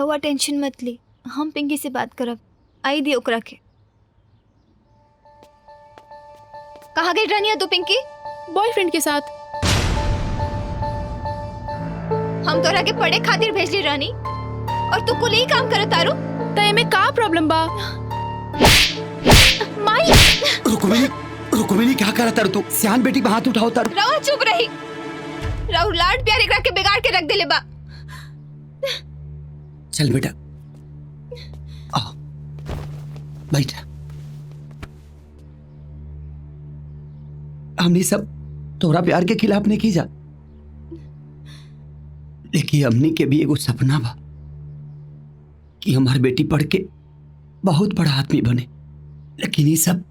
रउआ टेंशन मत ली, हम पिंकी से बात करब। आई दी ओकरा के। कहाँ गई रानिया तू पिंकी? बॉयफ्रेंड के साथ। हम तोरा के पढ़े खातिर भेजली रानी और तू कुल ही काम करत तारू। तय में का प्रॉब्लम बा? माई रुक्मिनी क्या करत तारू तू? सियान बेटी पे हाथ उठाओ तारू। रउआ चुप रही। राउ लाड प्यार एकरा के बिगाड़ के रख देले बा। चल बेटा आओ बैठ। हमने सब तोरा प्यार के खिलाफ नहीं की जा, लेकिन हमने के भी एगो सपना बा कि हमार बेटी पढ़ के बहुत बड़ा आदमी बने। लेकिन ये सब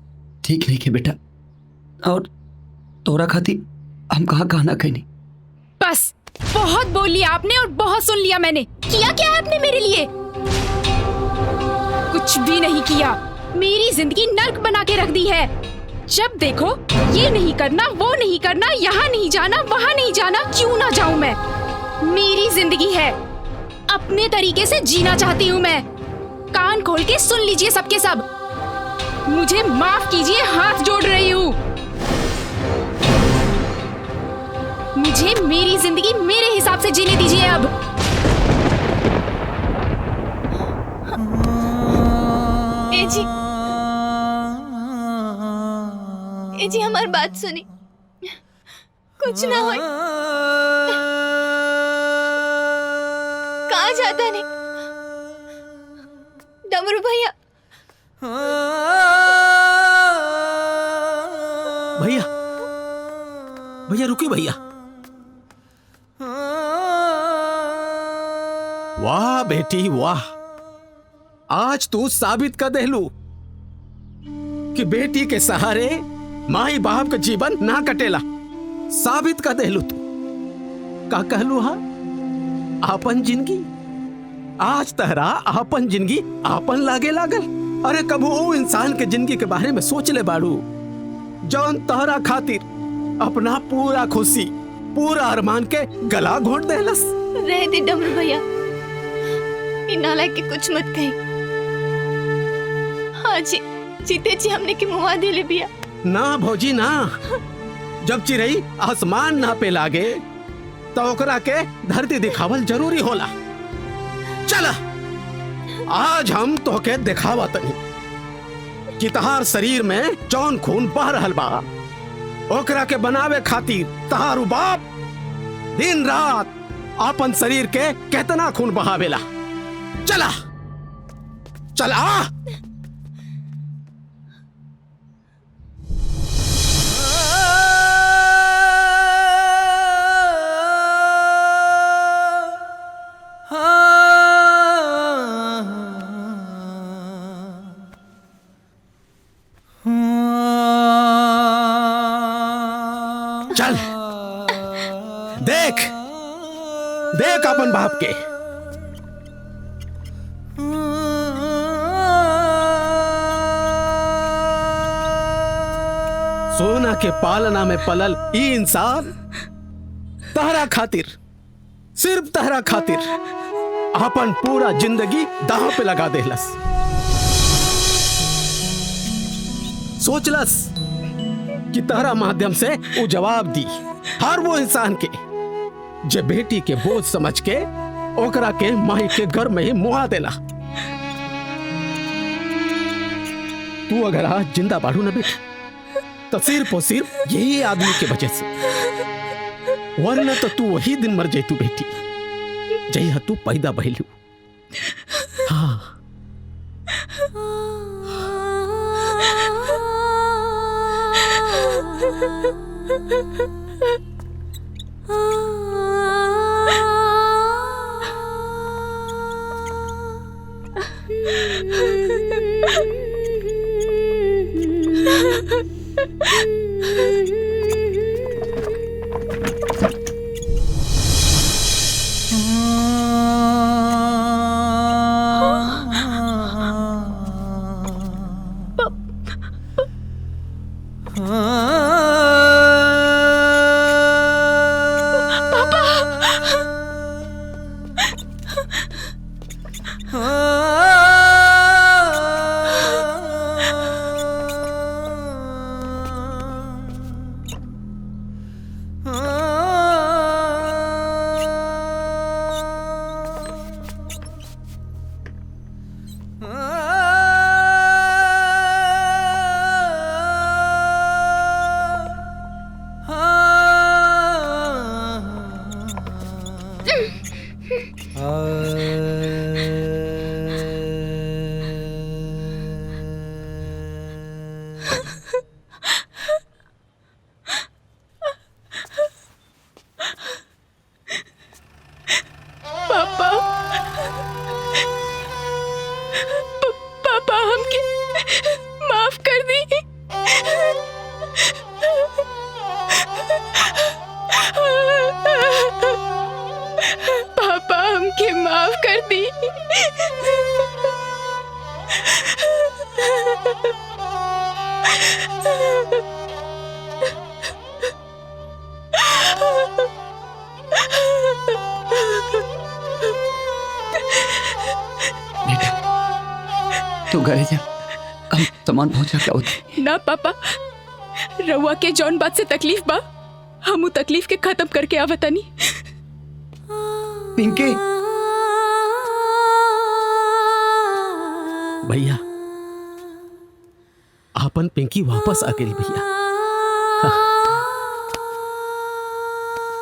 ठीक नहीं के बेटा, और तोरा खातिर हम कहाँ कहना कहनी। बस बहुत बोल लिया आपने और बहुत सुन लिया मैंने। किया क्या है आपने मेरे लिए? कुछ भी नहीं किया। मेरी जिंदगी नर्क बना के रख दी है। जब देखो ये नहीं करना, वो नहीं करना, यहाँ नहीं जाना, वहाँ नहीं जाना। क्यों ना जाऊं मैं? मेरी जिंदगी है, अपने तरीके से जीना चाहती हूँ मैं। कान खोल के सुन लीजिए सबके सब। मुझे माफ कीजिए, हाथ जोड़ रही हूँ। मुझे मेरी जिंदगी मेरे हिसाब से जीने दीजिए अब। ए जी हमारी बात सुनी, कुछ ना हो। कहाँ जाता नहीं डमरू भैया? भैया भैया रुकिए भैया। वाह बेटी वाह, आज तू साबित कर देलू कि बेटी के सहारे माई बाप का जीवन ना कटेला। साबित कर देलू तू। का कहलू हा? आपन जिंदगी। आज तहरा आपन जिंदगी आपन लागे लागल। अरे कबू वो इंसान के जिंदगी के बारे में सोच ले बाड़ू जौन तहरा खातिर अपना पूरा खुशी, पूरा अरमान के गला घोट देलस। रह दे डमरू भैया, इन नालायक के कुछ मत कही। हाँ जी, जीते जी हमने के मुआ दे ले बिया। ना भौजी ना, जब चिरई आसमान ना पे लागे तो ओकरा के धरती दिखावल जरूरी होला। चला आज हम तोके दिखावा तनी कि तहार शरीर में जौन खून बह रहल बा, ओकरा के बनावे खातिर तहारू बाप दिन रात अपन शरीर के कितना खून बहावेला। चला चला। चल देख देख अपन बाप के। सोना के पालना में पलल ई इंसान तहरा खातिर, सिर्फ तहरा खातिर अपन पूरा जिंदगी दांव पे लगा देलस। सोचलस कि तहरा माध्यम से वो जवाब दी हर वो इंसान के जे बेटी के बोझ समझ के ओकरा के माई के घर में ही मुआ देला। तू अगर आज जिंदा बाड़ू न बेटी तो सिर्फ और सिर्फ यही आदमी के वजह से, वरना तो तू वही दिन मर जाती बेटी जही तू पैदा भइलू। हाँ पापा पापा हमके माफ कर दी। पापा हमके माफ कर दी। बेटा तू घरे जा, हम सामान पहुंचा क्या होती। ना पापा, रउआ के जौन बात से तकलीफ बा हम उ तकलीफ के खत्म करके आवतानी। पिंकी भैया आपन पिंकी वापस आ गई भैया।